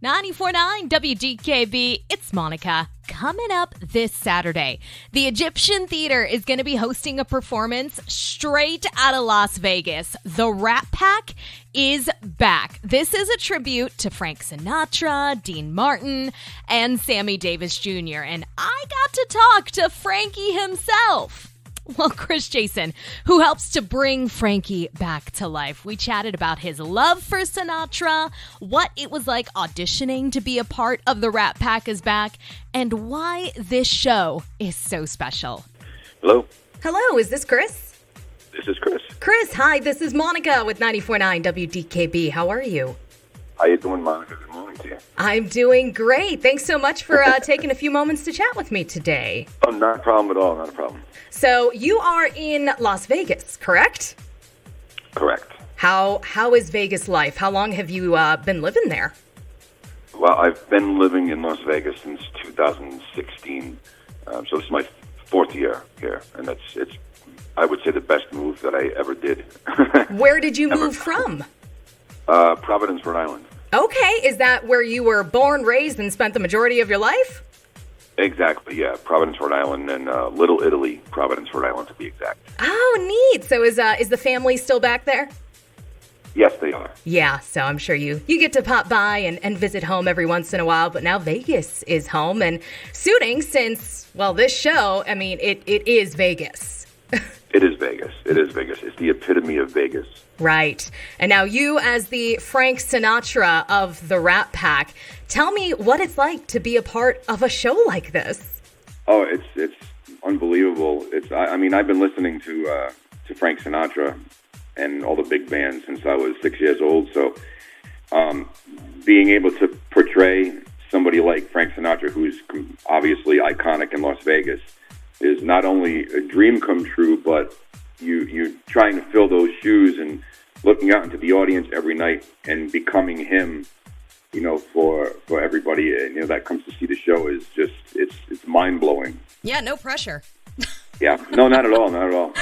94.9 WDKB, it's Monica. Coming up this Saturday, the Egyptian Theater is going to be hosting a performance straight out of Las Vegas. The Rat Pack is back. This is a tribute to Frank Sinatra, Dean Martin, and Sammy Davis Jr. And I got to talk to Frankie himself. Well, Chris Jason, who helps to bring Frankie back to life. We chatted about his love for Sinatra, what it was like auditioning to be a part of the Rat Pack is back, and why this show is so special. Hello? Hello, is this Chris? This is Chris. Chris, hi, this is Monica with 94.9 WDKB. How are you? How you doing, Monica? Good morning to you. I'm doing great. Thanks so much for taking a few moments to chat with me today. Oh, not a problem at all, not a problem. So you are in Las Vegas, correct? Correct. How is Vegas life? How long have you been living there? Well, I've been living in Las Vegas since 2016, so this is my fourth year here, and it's I would say the best move that I ever did. Where did you move from? Providence, Rhode Island. Okay, is that where you were born, raised, and spent the majority of your life? Exactly, yeah. Providence, Rhode Island, and Little Italy, Providence, Rhode Island, to be exact. Oh, neat. So is the family still back there? Yes, they are. Yeah, so I'm sure you get to pop by and visit home every once in a while, but now Vegas is home and suiting since, well, this show, I mean, it is Vegas. It is Vegas. It is Vegas. It's the epitome of Vegas. Right. And now you, as the Frank Sinatra of the Rat Pack, tell me what it's like to be a part of a show like this. Oh, it's unbelievable. I mean, I've been listening to Frank Sinatra and all the big bands since I was 6 years old. So being able to portray somebody like Frank Sinatra, who's obviously iconic in Las Vegas, is not only a dream come true, but you trying to fill those shoes and looking out into the audience every night and becoming him, you know, for everybody, you know, that comes to see the show is just, it's mind-blowing. Yeah, no pressure. Yeah, no, not at all, not at all.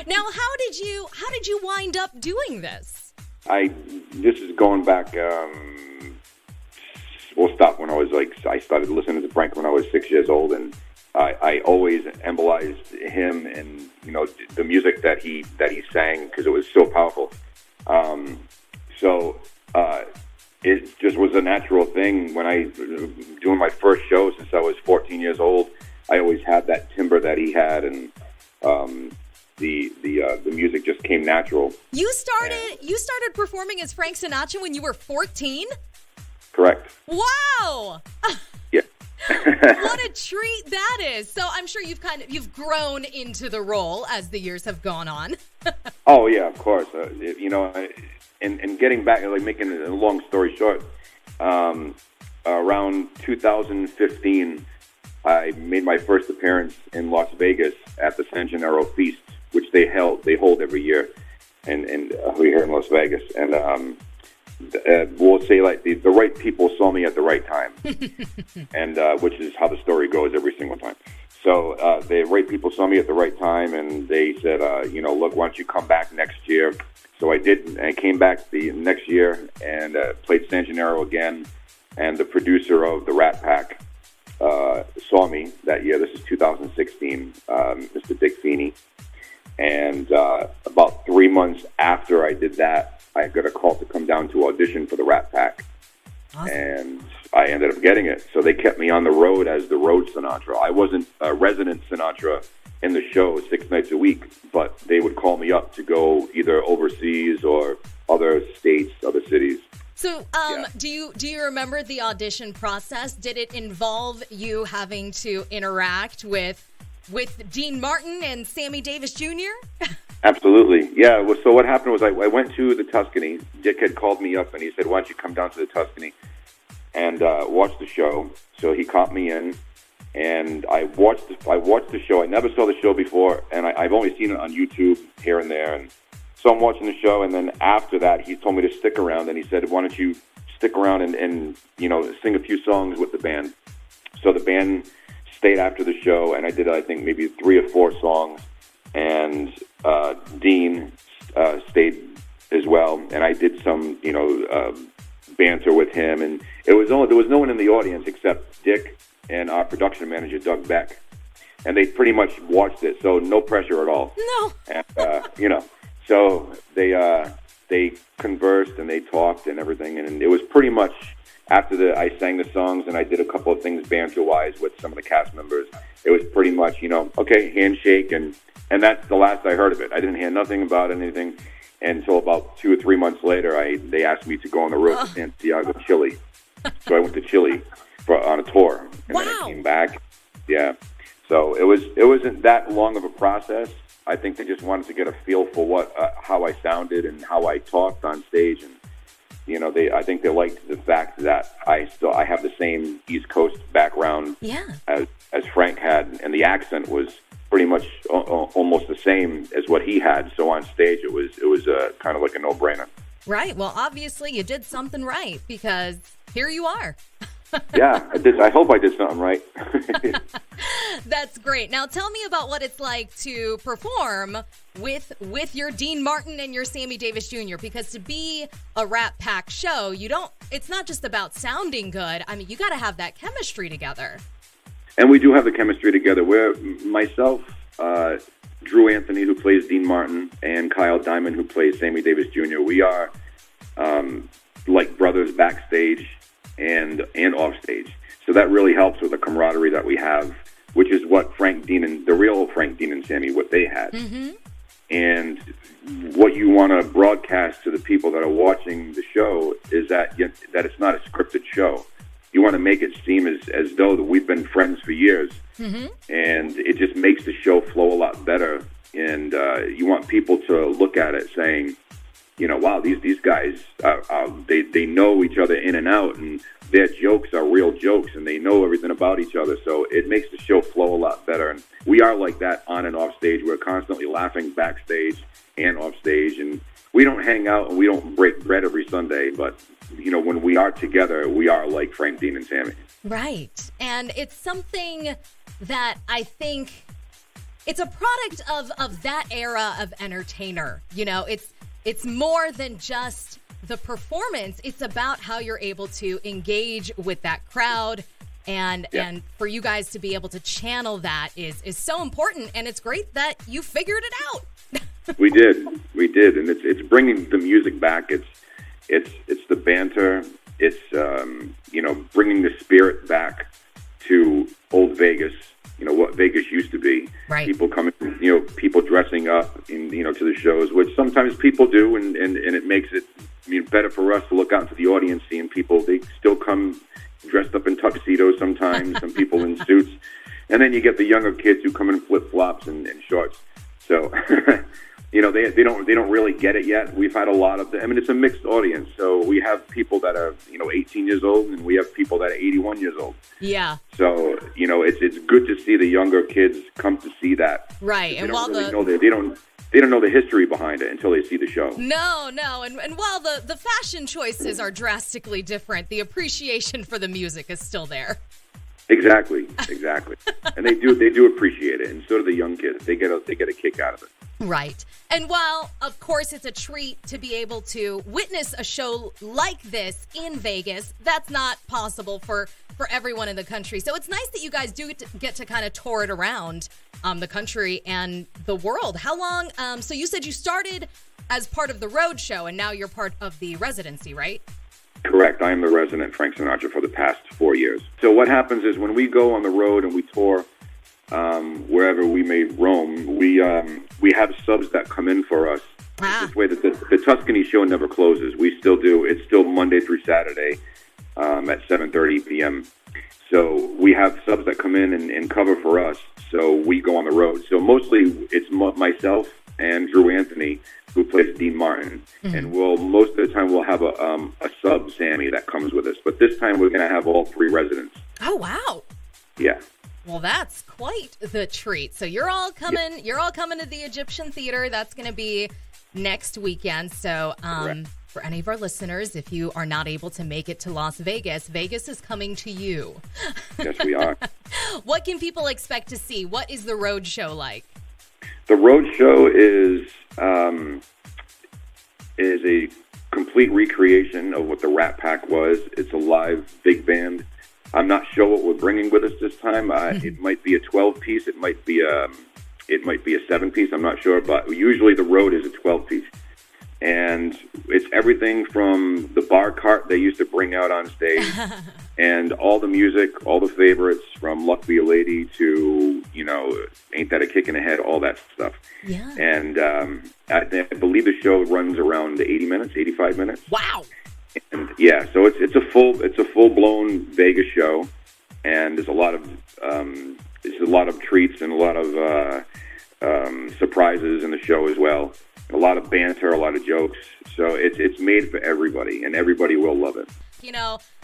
Now, how did you wind up doing this? This is going back, we'll stop when I started listening to Frank when I was 6 years old, and I always embolized him and, you know, the music that he sang because it was so powerful. So it just was a natural thing when I doing my first show since I was 14 years old. I always had that timbre that he had, and the music just came natural. You started performing as Frank Sinatra when you were 14? Correct. Wow. Yeah. What a treat that is. So I'm sure you've grown into the role as the years have gone on. Oh, yeah, of course. You know, and getting back, like making a long story short, around 2015, I made my first appearance in Las Vegas at the San Gennaro Feast, which they hold every year, and here in Las Vegas. And we'll say like the right people saw me at the right time, and which is how the story goes every single time. So the right people saw me at the right time, and they said, you know, look, why don't you come back next year? So I did, and I came back the next year and played San Gennaro again. And the producer of the Rat Pack saw me that year. This is 2016, Mr. Dick Feeney. And about 3 months after I did that, I got a call to come down to audition for the Rat Pack. Awesome. And I ended up getting it. So they kept me on the road as the road Sinatra. I wasn't a resident Sinatra in the show 6 nights a week, but they would call me up to go either overseas or other states, other cities. So do you remember the audition process? Did it involve you having to interact with Dean Martin and Sammy Davis Jr.? Absolutely. Yeah. Well, so what happened was I went to the Tuscany. Dick had called me up and he said, why don't you come down to the Tuscany and watch the show? So he caught me in, and I watched the show. I never saw the show before, and I've only seen it on YouTube here and there. And so I'm watching the show, and then after that, he told me to stick around, and he said, why don't you stick around and you know, sing a few songs with the band. So the band stayed after the show, and I did, I think, maybe 3 or 4 songs. And Dean stayed as well, and I did some, you know, banter with him, and there was no one in the audience except Dick and our production manager, Doug Beck, and they pretty much watched it, so no pressure at all. No. And, so they conversed and they talked and everything, and it was pretty much after I sang the songs and I did a couple of things banter-wise with some of the cast members. It was pretty much, okay, handshake, and that's the last I heard of it. I didn't hear nothing about anything until about 2 or 3 months later. They asked me to go on the road to Santiago, Chile. So I went to Chile on a tour, and then I came back. Yeah, so it wasn't that long of a process. I think they just wanted to get a feel for how I sounded and how I talked on stage, and I think they liked the fact that I have the same East Coast background as Frank had, and the accent was pretty much almost the same as what he had. So on stage, it was kind of like a no-brainer. Right. Well, obviously, you did something right, because here you are. Yeah, I did. I hope I did something right. That's great. Now, tell me about what it's like to perform with your Dean Martin and your Sammy Davis Jr., because to be a Rat Pack show, it's not just about sounding good. I mean, you got to have that chemistry together. And we do have the chemistry together. Where myself, Drew Anthony, who plays Dean Martin, and Kyle Diamond, who plays Sammy Davis Jr., we are like brothers backstage and off stage. So that really helps with the camaraderie that we have, which is what the real Frank, Dean, and Sammy, what they had. Mm-hmm. And what you want to broadcast to the people that are watching the show is that it's not a scripted show. You want to make it seem as though that we've been friends for years. Mm-hmm. And it just makes the show flow a lot better. And you want people to look at it saying, wow, these guys, they know each other in and out, and their jokes are real jokes, and they know everything about each other. So it makes the show flow a lot better. And we are like that on and off stage. We're constantly laughing backstage and off stage, and we don't hang out and we don't break bread every Sunday, but when we are together, we are like Frank, Dean, and Sammy. Right. And it's something that I think it's a product of that era of entertainer. It's more than just the performance. It's about how you're able to engage with that crowd, and for you guys to be able to channel that is so important. And it's great that you figured it out. We did, and it's bringing the music back. It's the banter. It's bringing the spirit back to old Vegas. What Vegas used to be. Right. People coming, people dressing up to the shows, which sometimes people do, and it makes it better for us to look out into the audience, seeing people. They still come dressed up in tuxedos sometimes, some people in suits, and then you get the younger kids who come in flip-flops and shorts. So, they don't really get it yet. We've had a lot of it's a mixed audience. So we have people that are 18 years old, and we have people that are 81 years old. Yeah. So it's good to see the younger kids come to see that. Right. And while they don't know the history behind it until they see the show. No. And while the fashion choices are drastically different, the appreciation for the music is still there. Exactly. And they do appreciate it, and so do the young kids. They get a kick out of it. Right. And while, of course, it's a treat to be able to witness a show like this in Vegas, that's not possible for everyone in the country. So it's nice that you guys do get to kind of tour it around the country and the world. How long? So you said you started as part of the road show, and now you're part of the residency, right? Correct. I am the resident Frank Sinatra for the past 4 years. So what happens is when we go on the road and we tour wherever we may roam, we have subs that come in for us. This way that the Tuscany show never closes. We still do. It's still Monday through Saturday at 7:30 p.m. So we have subs that come in and cover for us. So we go on the road. So mostly it's myself and Drew Anthony, who plays Dean Martin. Mm-hmm. And most of the time we'll have a sub, Sammy, that comes with us. But this time we're going to have all 3 residents. Oh, wow. Yeah. Well, that's quite the treat. So you're all coming. Yep. You're all coming to the Egyptian Theater. That's going to be next weekend. So for any of our listeners, if you are not able to make it to Las Vegas, Vegas is coming to you. Yes, we are. What can people expect to see? What is the road show like? The road show is a complete recreation of what the Rat Pack was. It's a live big band. I'm not sure what we're bringing with us this time. It might be a 12-piece. It might be a 7-piece. I'm not sure, but usually the road is a 12-piece. And it's everything from the bar cart they used to bring out on stage and all the music, all the favorites from Luck Be a Lady to, Ain't That a Kick in the Head, all that stuff. Yeah. And I believe the show runs around 80 minutes, 85 minutes. Wow. And yeah, so it's a full-blown Vegas show, and there's a lot of treats and a lot of surprises in the show as well. A lot of banter, a lot of jokes. So it's made for everybody, and everybody will love it.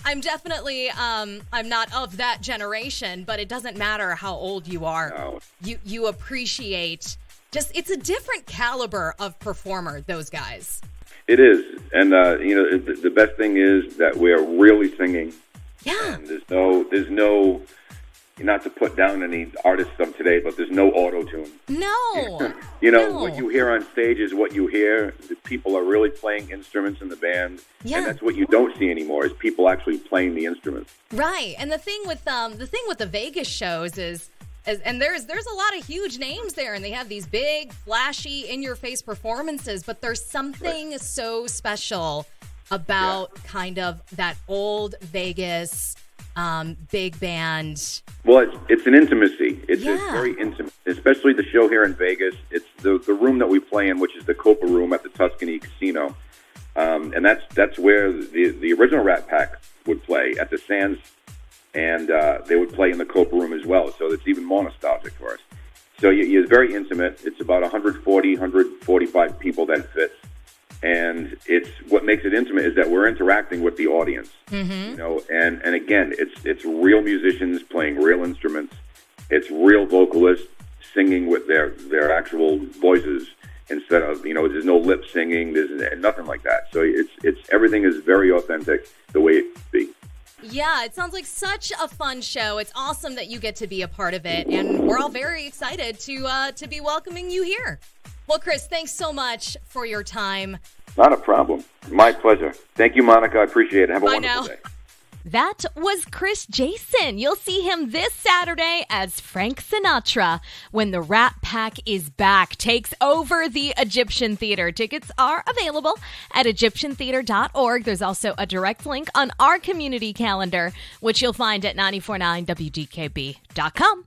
I'm definitely, I'm not of that generation, but it doesn't matter how old you are. No. You appreciate it's a different caliber of performer, those guys. It is. And, the best thing is that we're really singing. Yeah. And there's no, not to put down any artists of today, but there's no auto-tune. No. What you hear on stage is what you hear. The people are really playing instruments in the band. Yeah. And that's what you don't see anymore, is people actually playing the instruments. Right. And the thing with the Vegas shows is there's a lot of huge names there, and they have these big, flashy, in-your-face performances, but there's something so special about kind of that old Vegas big band. Well, it's an intimacy. It's very intimate, especially the show here in Vegas. It's the room that we play in, which is the Copa Room at the Tuscany Casino, and that's where the original Rat Pack would play at the Sands, and they would play in the Copa Room as well. So it's even more nostalgic for us. So it's very intimate. It's about 145 people that fits. And it's what makes it intimate is that we're interacting with the audience, and again, it's real musicians playing real instruments. It's real vocalists singing with their actual voices instead of, there's no lip singing, there's nothing like that. So it's everything is very authentic the way it should be. Yeah, it sounds like such a fun show. It's awesome that you get to be a part of it, and we're all very excited to be welcoming you here. Well, Chris, thanks so much for your time. Not a problem. My pleasure. Thank you, Monica. I appreciate it. Have a wonderful day. That was Chris Jason. You'll see him this Saturday as Frank Sinatra when the Rat Pack is back, takes over the Egyptian Theater. Tickets are available at EgyptianTheater.org. There's also a direct link on our community calendar, which you'll find at 949WDKB.com.